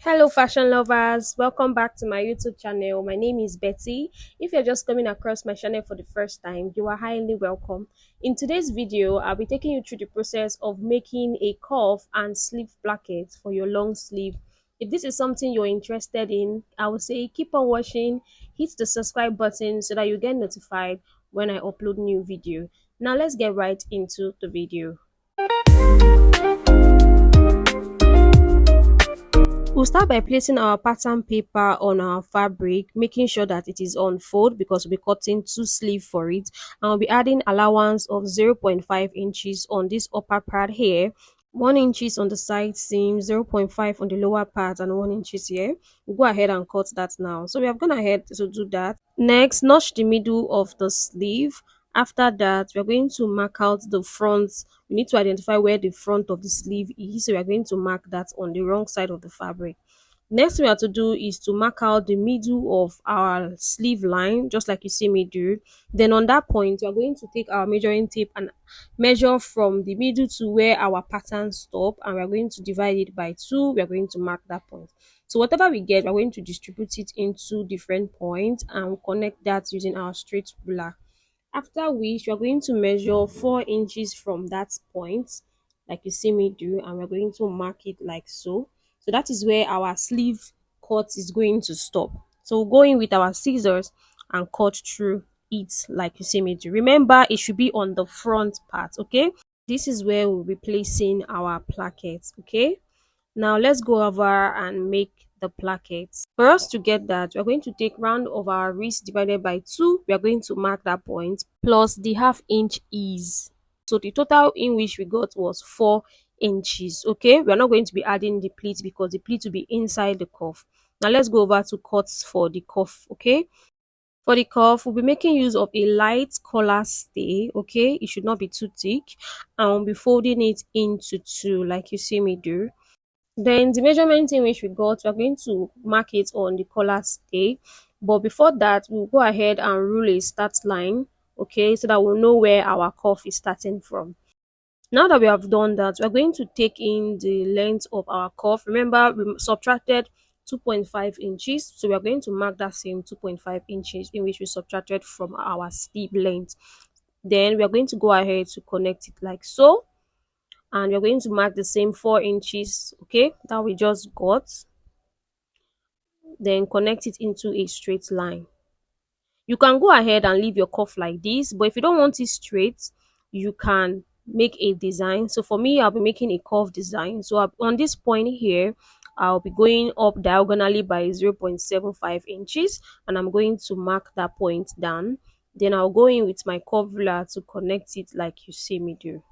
Hello, fashion lovers. Welcome back to my YouTube channel. My name is Betty. If you're just coming across my channel for the first time, you are highly welcome. In today's video, I'll be taking you through the process of making a cuff and sleeve placket for your long sleeve. If this is something you're interested in, I would say keep on watching, hit the subscribe button so that you get notified when I upload new video. Now let's get right into the video. We'll start by placing our pattern paper on our fabric, making sure that it is on fold because we'll be cutting two sleeve for it. And we'll be adding allowance of 0.5 inches on this upper part here, 1 inches on the side seam, zero point 0.5 on the lower part, and 1 inches here. We'll go ahead and cut that now. So we have gone ahead to do that. Next, notch the middle of the sleeve. After that, we're going to mark out the front. We need to identify where the front of the sleeve is. So we are going to mark that on the wrong side of the fabric. Next thing we have to do is to mark out the middle of our sleeve line, just like you see me do. Then on that point, we are going to take our measuring tape and measure from the middle to where our pattern stop, and we are going to divide it by 2. We are going to mark that point. So whatever we get, we're going to distribute it into different points and we'll connect that using our straight ruler. After which, we are going to measure 4 inches from that point, like you see me do, and we're going to mark it like so. So that is where our sleeve cut is going to stop. So we'll go in with our scissors and cut through it like you see me do. Remember, it should be on the front part, okay? This is where we'll be placing our plackets, okay? Now let's go over and make the plackets. For us to get that, we're going to take round of our wrist divided by 2. We are going to mark that point plus the ½ inch ease. So the total in which we got was 4 inches. Okay, we're not going to be adding the pleat because the pleat will be inside the cuff. Now let's go over to cuts for the cuff. Okay, for the cuff, we'll be making use of a light collar stay. Okay, it should not be too thick, and we'll be folding it into 2 like you see me do. Then the measurement in which we got, we're going to mark it on the collar stay. But before that, we'll go ahead and rule a start line, okay, so that we'll know where our cuff is starting from. Now that we have done that, we're going to take in the length of our cuff. Remember, we subtracted 2.5 inches, so we are going to mark that same 2.5 inches in which we subtracted from our sleeve length. Then we are going to go ahead to connect it like so, and we're going to mark the same 4 inches, okay, that we just got. Then connect it into a straight line. You can go ahead and leave your cuff like this, but if you don't want it straight, you can make a design. So for me, I'll be making a curve design. So on this point here, I'll be going up diagonally by 0.75 inches, and I'm going to mark that point down. Then I'll go in with my curve ruler to connect it like you see me do.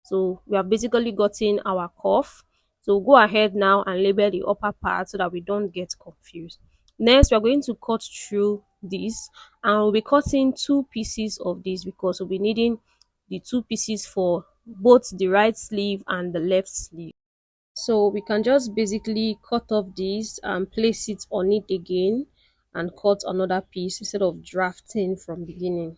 So we have basically gotten our cuff. So go ahead now and label the upper part so that we don't get confused. Next, we're going to cut through this, and we'll be cutting 2 pieces of this because we'll be needing the 2 pieces for both the right sleeve and the left sleeve. So we can just basically cut off this and place it on it again and cut another piece instead of drafting from beginning.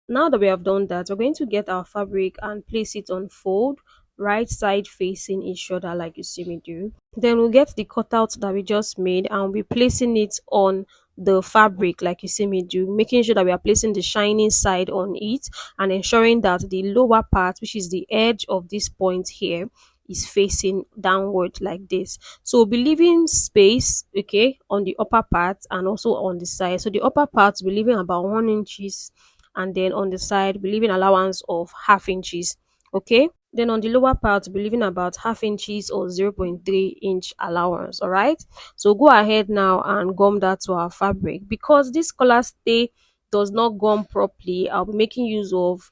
Now that we have done that, we're going to get our fabric and place it on fold, right side facing each other like you see me do. Then we'll get the cutout that we just made and we'll be placing it on the fabric like you see me do, making sure that we are placing the shining side on it and ensuring that the lower part, which is the edge of this point here, is facing downward like this. So we'll be leaving space, okay, on the upper part and also on the side. So the upper part will be leaving about 1 inches, and then on the side we're leaving allowance of ½ inches, okay. Then on the lower part we're leaving about ½ inches or 0.3 inch allowance. All right, so go ahead now and gum that to our fabric. Because this collar stay does not gum properly, I'll be making use of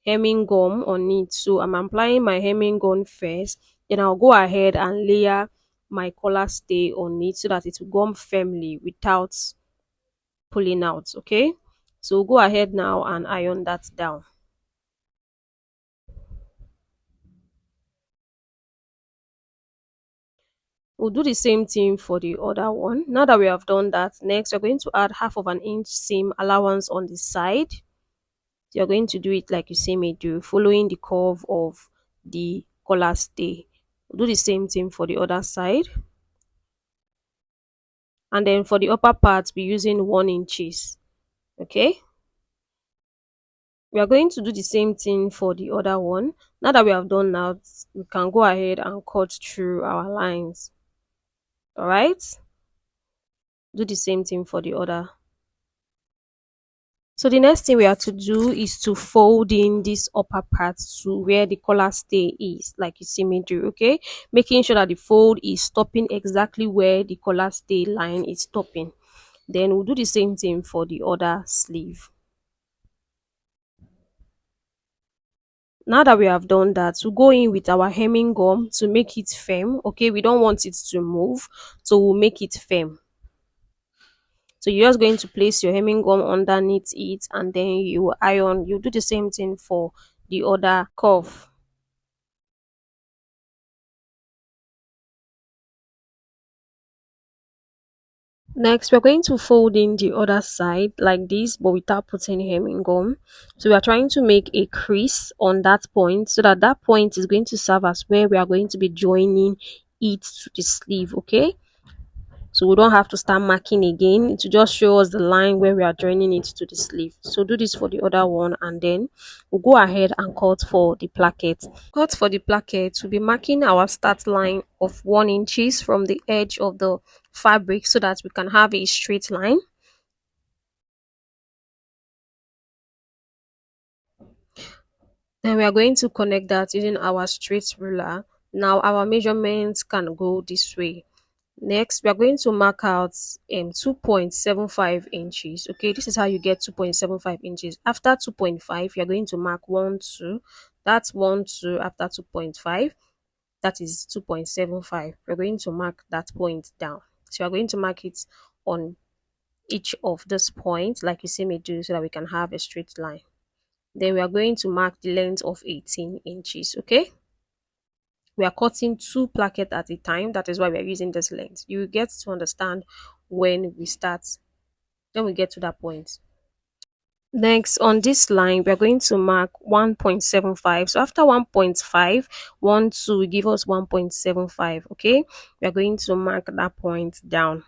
hemming gum on it. So I'm applying my hemming gum first, then I'll go ahead and layer my collar stay on it so that it will gum firmly without pulling out, okay. So go ahead now and iron that down. We'll do the same thing for the other one. Now that we have done that, next we're going to add ½ of an inch seam allowance on the side. You're going to do it like you see me do, following the curve of the collar stay. Do the same thing for the other side. And then for the upper part, be using 1 inches. Okay. We are going to do the same thing for the other one. Now that we have done that, we can go ahead and cut through our lines. All right. Do the same thing for the other. So the next thing we have to do is to fold in this upper part to where the collar stay is, like you see me do, okay? Making sure that the fold is stopping exactly where the collar stay line is stopping. Then we'll do the same thing for the other sleeve. Now that we have done that, we'll go in with our hemming gum to make it firm, okay? We don't want it to move, so we'll make it firm. So you're just going to place your hemming gum underneath it, and then you iron. You do the same thing for the other curve. Next, we're going to fold in the other side like this, but without putting hemming gum. So we are trying to make a crease on that point, so that that point is going to serve as where we are going to be joining it to the sleeve, okay? So we don't have to start marking again. To just show us the line where we are joining it to the sleeve. So do this for the other one, and then we'll go ahead and cut for the placket. Cut for the placket, we'll be marking our start line of 1 inches from the edge of the fabric so that we can have a straight line. Then we are going to connect that using our straight ruler. Now our measurements can go this way. Next, we are going to mark out 2.75 inches. Okay, this is how you get 2.75 inches. After 2.5, you're going to mark 1, 2. That's 1, 2 after 2.5. That is 2.75. We're going to mark that point down. So we're going to mark it on each of these points, like you see me do, so that we can have a straight line. Then we are going to mark the length of 18 inches. Okay, we are cutting 2 placket at a time. That is why we are using this length. You will get to understand when we start, when we get to that point. Next, on this line, we are going to mark 1.75. So after 1.5, 1, 2 will give us 1.75. Okay, we are going to mark that point down.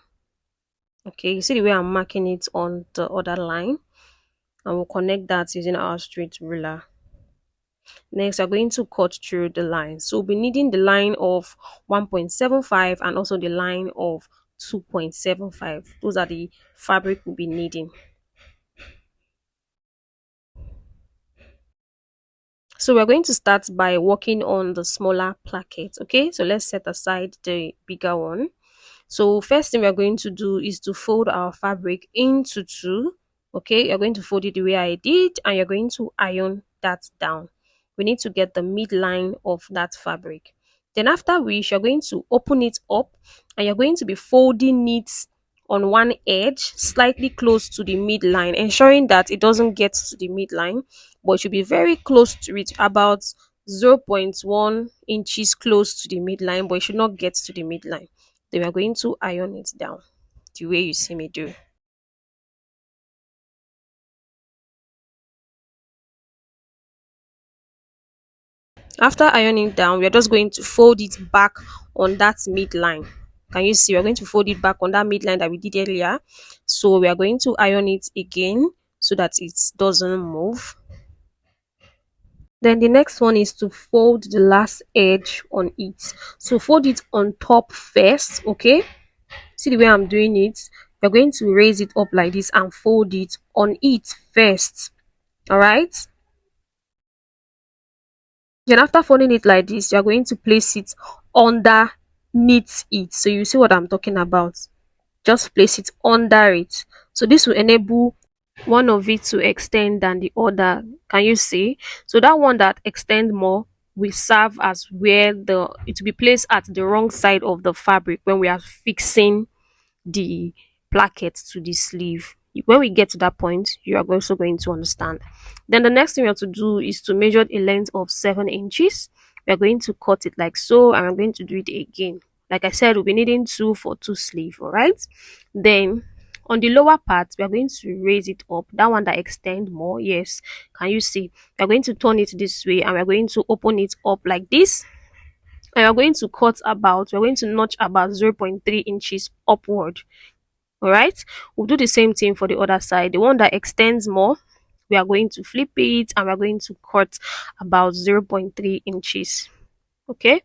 Okay, you see the way I'm marking it on the other line, and we'll connect that using our straight ruler. Next, we're going to cut through the line. So we'll be needing the line of 1.75 and also the line of 2.75. Those are the fabric we'll be needing. So we're going to start by working on the smaller placket. Okay, so let's set aside the bigger one. So first thing we're going to do is to fold our fabric into two. Okay, you're going to fold it the way I did, and you're going to iron that down. We need to get the midline of that fabric. Then after which you're going to open it up, and you're going to be folding it on one edge slightly close to the midline, ensuring that it doesn't get to the midline, but it should be very close to it, about 0.1 inches close to the midline, but it should not get to the midline. Then we are going to iron it down the way you see me do. After ironing down, we are just going to fold it back on that midline. Can you see? We're going to fold it back on that midline that we did earlier. So we are going to iron it again so that it doesn't move. Then the next one is to fold the last edge on it. So fold it on top first, okay? See the way I'm doing it? We're going to raise it up like this and fold it on it first. All right? Then after folding it like this, you're going to place it underneath it. So you see what I'm talking about. Just place it under it. So this will enable one of it to extend than the other. Can you see? So that one that extend more will serve as where it will be placed at the wrong side of the fabric when we are fixing the placket to the sleeve. When we get to that point, you are also going to understand. Then the next thing we have to do is to measure a length of 7 inches. We are going to cut it like so, and I'm going to do it again. Like I said, we'll be needing 2 for 2 sleeve. All right. Then On the lower part, we are going to raise it up, that one that extend more. Yes, can you see? We are going to turn it this way and we are going to open it up like this, and we're going to cut about, we're going to notch about 0.3 inches upward. All right, we'll do the same thing for the other side. The one that extends more, we are going to flip it and we're going to cut about 0.3 inches. Okay,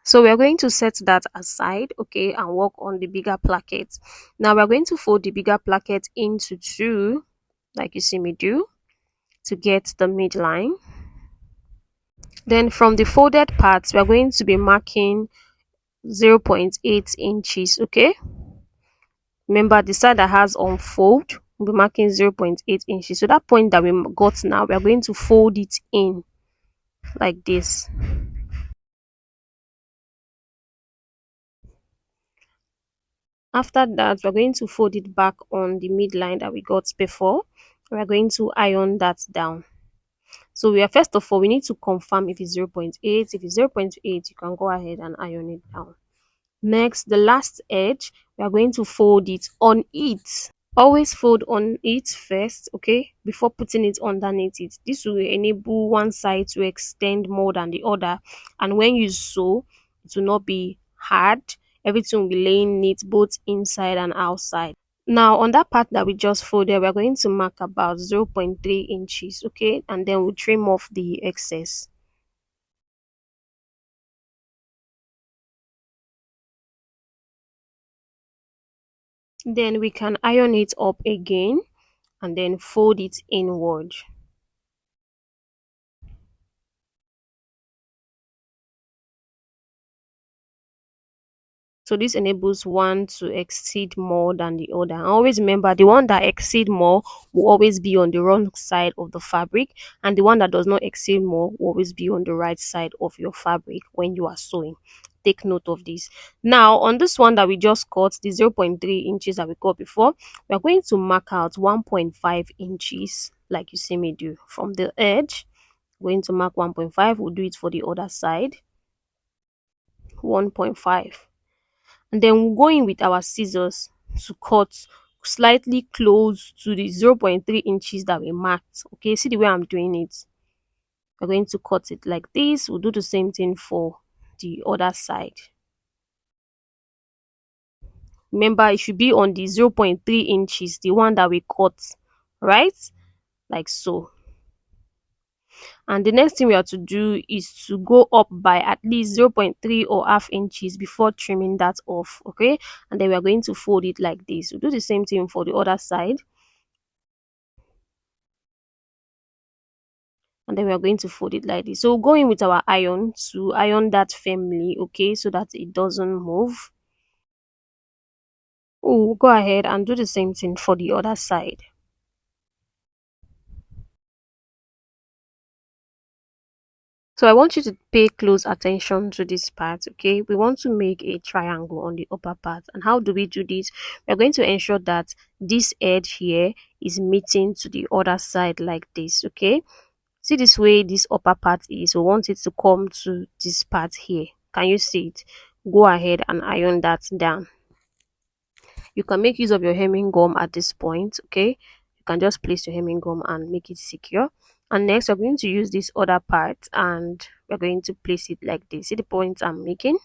so we are going to set that aside, okay, and work on the bigger placket. Now we're going to fold the bigger placket into two, like you see me do, to get the midline. Then from the folded parts, we are going to be marking 0.8 inches. Okay, remember the side that has unfold, we'll be marking 0.8 inches. So that point that we got now, we are going to fold it in like this. After that, we're going to fold it back on the midline that we got before. We're going to iron that down. So we are, first of all, we need to confirm if it's 0.8. If it's 0.8, you can go ahead and iron it down. Next, the last edge, we are going to fold it on it. Always fold on it first, okay, before putting it underneath it. This will enable one side to extend more than the other, and when you sew, it will not be hard. Everything will be laying neat both inside and outside. Now on that part that we just folded, we're going to mark about 0.3 inches, okay, and then we'll trim off the excess. Then we can iron it up again and then fold it inward. So this enables one to exceed more than the other. And always remember, the one that exceed more will always be on the wrong side of the fabric, and the one that does not exceed more will always be on the right side of your fabric when you are sewing. Take note of this. Now on this one that we just cut, the 0.3 inches that we cut before, we are going to mark out 1.5 inches like you see me do from the edge. We're going to mark 1.5. We'll do it for the other side. 1.5. And then we'll go in with our scissors to cut slightly close to the 0.3 inches that we marked. Okay, see the way I'm doing it? We're going to cut it like this. We'll do the same thing for the other side. Remember, it should be on the 0.3 inches, the one that we cut, right? Like so. And the next thing we have to do is to go up by at least 0.3 or half inches before trimming that off, okay? And then we are going to fold it like this. We'll do the same thing for the other side. And then we are going to fold it like this. So go in with our iron to iron that firmly, okay, so that it doesn't move. We'll go ahead and do the same thing for the other side. So I want you to pay close attention to this part, okay? We want to make a triangle on the upper part. And how do we do this? We're going to ensure that this edge here is meeting to the other side like this, okay? See this way this upper part is. We want it to come to this part here. Can you see it? Go ahead and iron that down. You can make use of your hemming gum at this point, okay? You can just place your hemming gum and make it secure. And next we're going to use this other part and we're going to place it like this. See the points I'm making?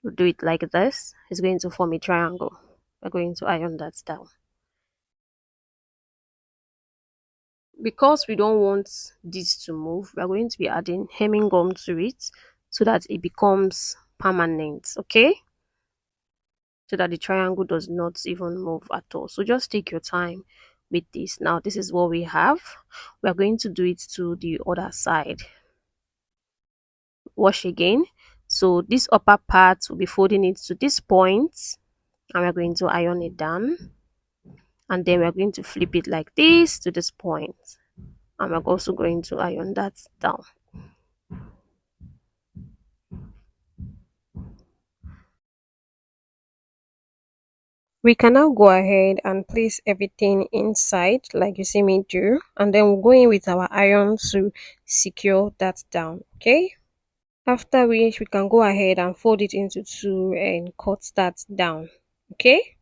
We'll do it like this. It's going to form a triangle. We're going to iron that down. Because we don't want this to move, we're going to be adding hemming gum to it so that it becomes permanent, okay? So that the triangle does not even move at all. So just take your time with this. Now this is what we have. We're going to do it to the other side. Wash again. So this upper part will be folding it to this point and we're going to iron it down, and then we're going to flip it like this to this point, and we're also going to iron that down. We can now go ahead and place everything inside like you see me do, and then we'll go in with our iron to secure that down, okay? After which we can go ahead and fold it into two and cut that down, okay?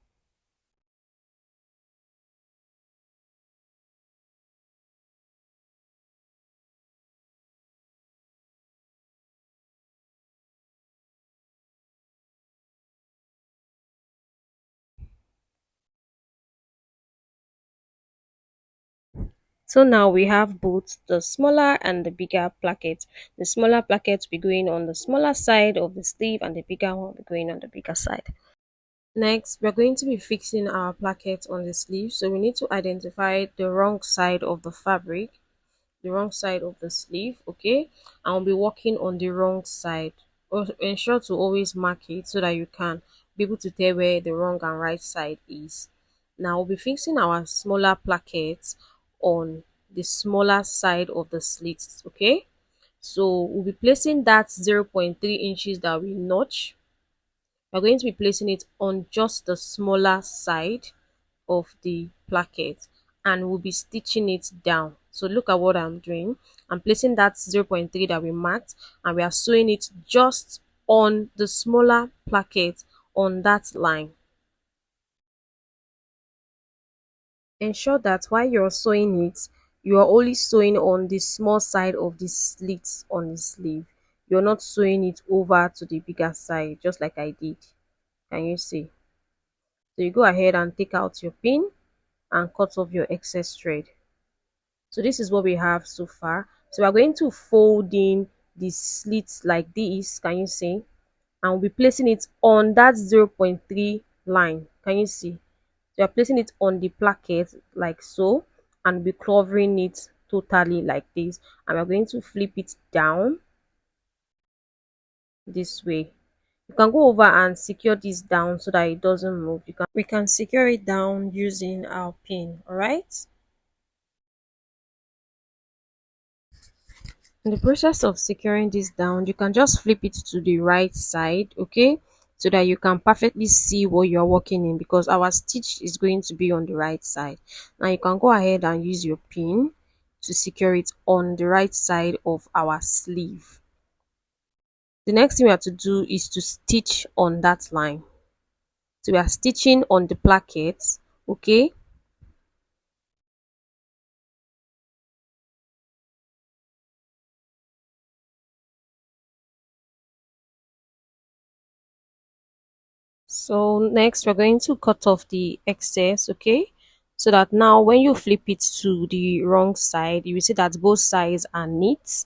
So now we have both the smaller and the bigger placket. The smaller placket will be going on the smaller side of the sleeve and the bigger one will be going on the bigger side. Next, we're going to be fixing our placket on the sleeve. So we need to identify the wrong side of the fabric, the wrong side of the sleeve, okay? And we'll be working on the wrong side. Ensure to always mark it so that you can be able to tell where the wrong and right side is. Now we'll be fixing our smaller plackets on the smaller side of the slits, okay? So we'll be placing that 0.3 inches that we notch. We're going to be placing it on just the smaller side of the placket, and we'll be stitching it down. So look at what I'm doing. I'm placing that 0.3 that we marked, and we are sewing it just on the smaller placket on that line. Ensure that while you're sewing it, you are only sewing on the small side of the slits on the sleeve. You're not sewing it over to the bigger side, just like I did. Can you see? So you go ahead and take out your pin and cut off your excess thread. So this is what we have so far. So we're going to fold in the slits like this. Can you see? And we'll be placing it on that 0.3 line. Can you see? So you're placing it on the placket like so, and be covering it totally like this. And we're going to flip it down this way. You can go over and secure this down so that it doesn't move. We can secure it down using our pin. All right. In the process of securing this down, you can just flip it to the right side, okay, so that you can perfectly see what you're working in, because our stitch is going to be on the right side. Now you can go ahead and use your pin to secure it on the right side of our sleeve. The next thing we have to do is to stitch on that line. So we are stitching on the placket, okay. So next we're going to cut off the excess, okay? So that now when you flip it to the wrong side, you will see that both sides are neat,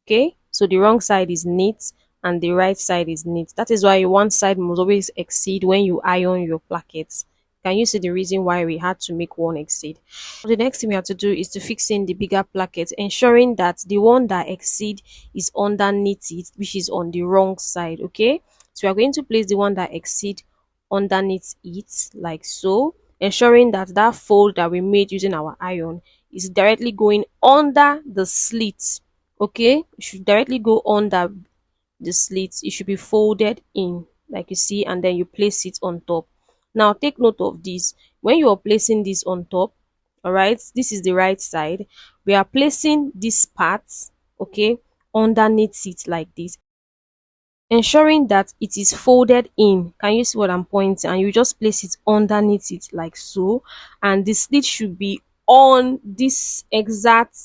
okay? So the wrong side is neat and the right side is neat. That is why one side must always exceed when you iron your plackets. Can you see the reason why we had to make one exceed? The next thing we have to do is to fix in the bigger placket, ensuring that the one that exceed is underneath it, which is on the wrong side, okay? So we are going to place the one that exceed underneath it like so, ensuring that that fold that we made using our iron is directly going under the slit, okay? It should directly go under the slits. It should be folded in like you see, and then you place it on top. Now take note of this. When you are placing this on top, all right, this is the right side, we are placing this part, okay, underneath it like this, ensuring that it is folded in. Can you see what I'm pointing? And you just place it underneath it like so, and the slit should be on this exact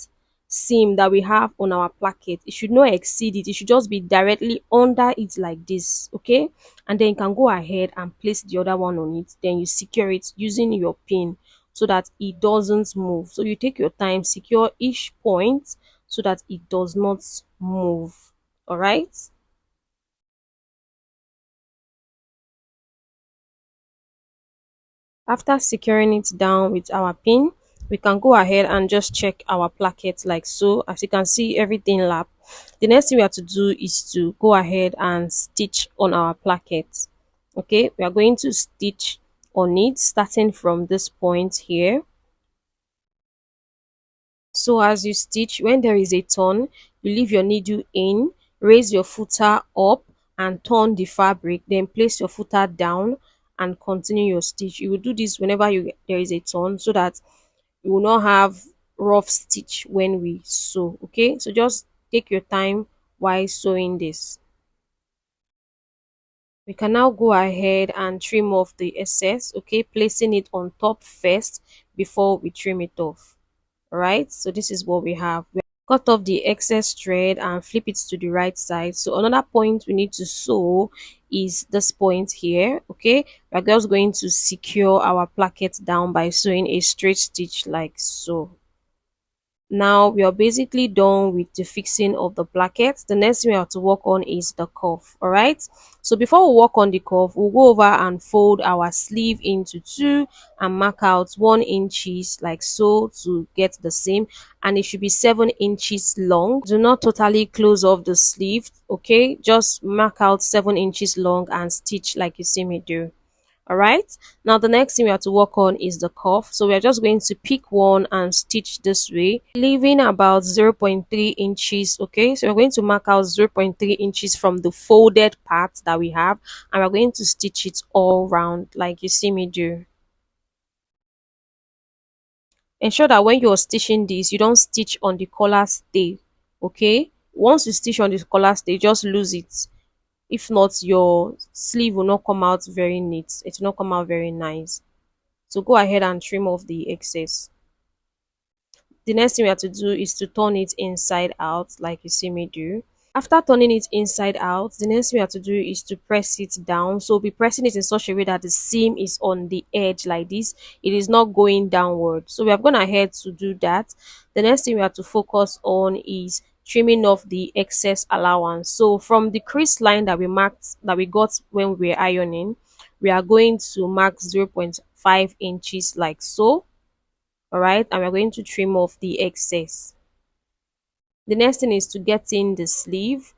seam that we have on our placket. It should not exceed it. It should just be directly under it like this, okay? And then you can go ahead and place the other one on it. Then you secure it using your pin so that it doesn't move. So you take your time, secure each point so that it does not move. All right. After securing it down with our pin, we can go ahead and just check our placket like so. As you can see, everything lap. The next thing we have to do is to go ahead and stitch on our placket. Okay, we are going to stitch on it starting from this point here. So as you stitch, when there is a turn, you leave your needle in, raise your footer up and turn the fabric, then place your footer down and continue your stitch. You will do this whenever there is a turn so that you will not have rough stitch when we sew. Okay, so just take your time while sewing this. We can now go ahead and trim off the excess, okay, placing it on top first before we trim it off. All right, so this is what we have. Cut off the excess thread and flip it to the right side. So another point we need to sew is this point here, okay? We're just going to secure our placket down by sewing a straight stitch like so. Now we are basically done with the fixing of the placket. The next thing we have to work on is the cuff. All right. So before we work on the cuff, we'll go over and fold our sleeve into two and mark out 1 inches like so to get the seam, and it should be 7 inches long. Do not totally close off the sleeve. Okay, just mark out 7 inches long and stitch like you see me do. All right, now the next thing we have to work on is the cuff. So we are just going to pick one and stitch this way, leaving about 0.3 inches. Okay, so we're going to mark out 0.3 inches from the folded part that we have, and we're going to stitch it all round like you see me do. Ensure that when you're stitching this, you don't stitch on the collar stay. Okay, once you stitch on the collar stay, just lose it. If not, your sleeve will not come out very neat, it will not come out very nice. So go ahead and trim off the excess. The next thing we have to do is to turn it inside out like you see me do. After turning it inside out, the next thing we have to do is to press it down. So be pressing it in such a way that the seam is on the edge like this. It is not going downward. So we have gone ahead to do that. The next thing we have to focus on is trimming off the excess allowance. So from the crease line that we marked, that we got when we were ironing, we are going to mark 0.5 inches like so. All right, and we're going to trim off the excess. The next thing is to get in the sleeve.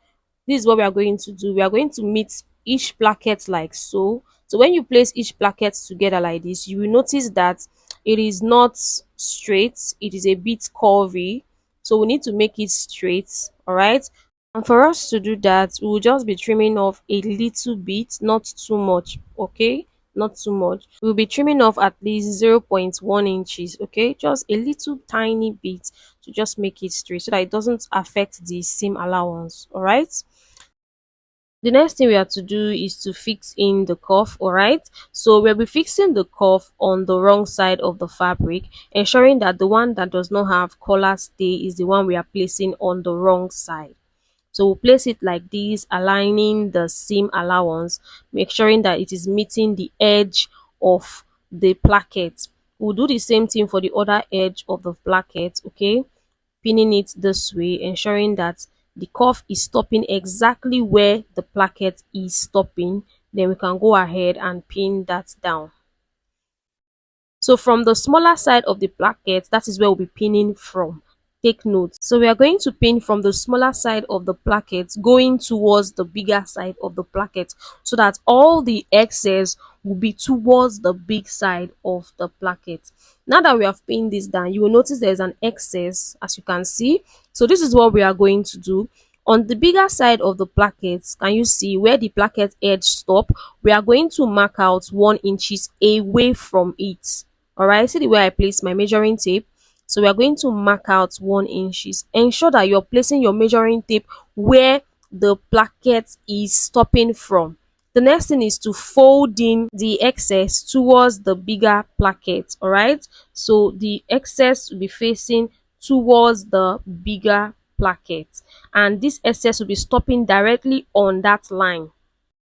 This is what we are going to do. We are going to meet each placket like so. So when you place each placket together like this, you will notice that it is not straight, it is a bit curvy. So we need to make it straight. All right, and for us to do that, we will just be trimming off a little bit, not too much, okay? Not too much. We'll be trimming off at least 0.1 inches, okay? Just a little tiny bit to just make it straight so that it doesn't affect the seam allowance, all right? The next thing we have to do is to fix in the cuff. All right, so we'll be fixing the cuff on the wrong side of the fabric, ensuring that the one that does not have collar stay is the one we are placing on the wrong side. So we'll place it like this, aligning the seam allowance, make sure that it is meeting the edge of the placket. We'll do the same thing for the other edge of the placket, okay? Pinning it this way, ensuring that the cuff is stopping exactly where the placket is stopping. Then we can go ahead and pin that down. So from the smaller side of the placket, that is where we'll be pinning from. Take note. So we are going to pin from the smaller side of the placket going towards the bigger side of the placket, so that all the excess will be towards the big side of the placket. Now that we have pinned this down, you will notice there's an excess, as you can see. So this is what we are going to do. On the bigger side of the placket, can you see where the placket edge stop? We are going to mark out 1 inches away from it. All right, see the way I place my measuring tape. So we are going to mark out 1 inches. Ensure that you're placing your measuring tape where the placket is stopping from. The next thing is to fold in the excess towards the bigger placket. All right, so the excess will be facing towards the bigger placket, and this excess will be stopping directly on that line.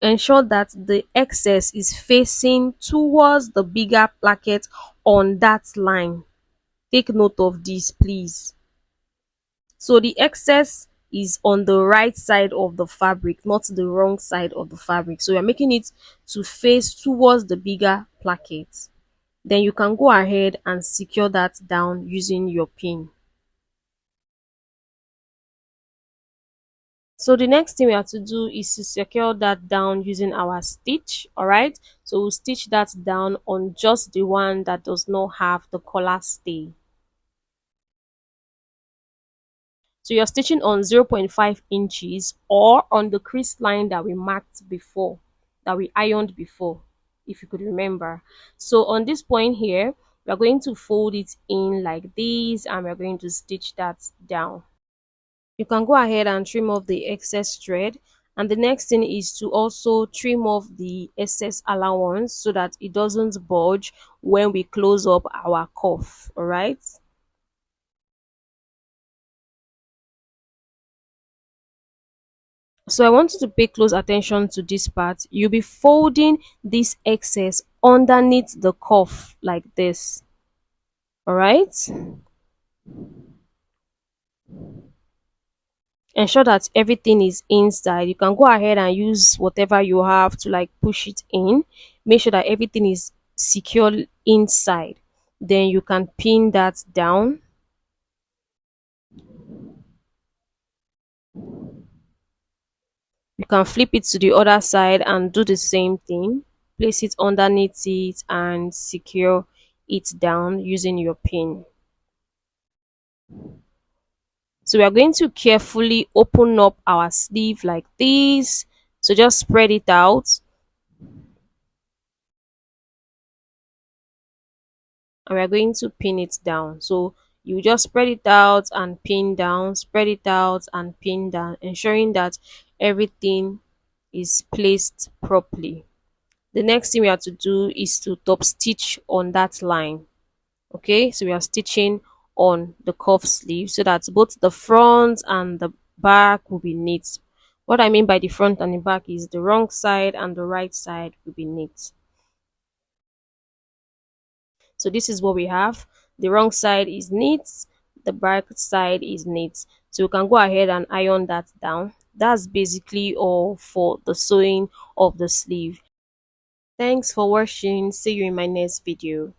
Ensure that the excess is facing towards the bigger placket on that line. Take note of this, please. So the excess is on the right side of the fabric, not the wrong side of the fabric. So we are making it to face towards the bigger placket. Then you can go ahead and secure that down using your pin. So the next thing we have to do is to secure that down using our stitch. All right, so we'll stitch that down on just the one that does not have the collar stay. So you're stitching on 0.5 inches or on the crease line that we marked before, that we ironed before, if you could remember. So on this point here, we're going to fold it in like this, and we're going to stitch that down. You can go ahead and trim off the excess thread, and the next thing is to also trim off the excess allowance so that it doesn't bulge when we close up our cuff. All right, so I want you to pay close attention to this part. You'll be folding this excess underneath the cuff like this. All right, Ensure that everything is inside. You can go ahead and use whatever you have to like push it in. Make sure that everything is secure inside. Then you can pin that down. You can flip it to the other side and do the same thing. Place it underneath it and secure it down using your pin. So we are going to carefully open up our sleeve like this. So just spread it out and we are going to pin it down. So you just spread it out and pin down, spread it out and pin down, ensuring that everything is placed properly. The next thing we have to do is to top stitch on that line. Okay, so we are stitching on the cuff sleeve so that both the front and the back will be neat. What I mean by the front and the back is the wrong side and the right side will be neat. So this is what we have. The wrong side is neat, the back side is neat. So we can go ahead and iron that down. That's basically all for the sewing of the sleeve. Thanks for watching. See you in my next video.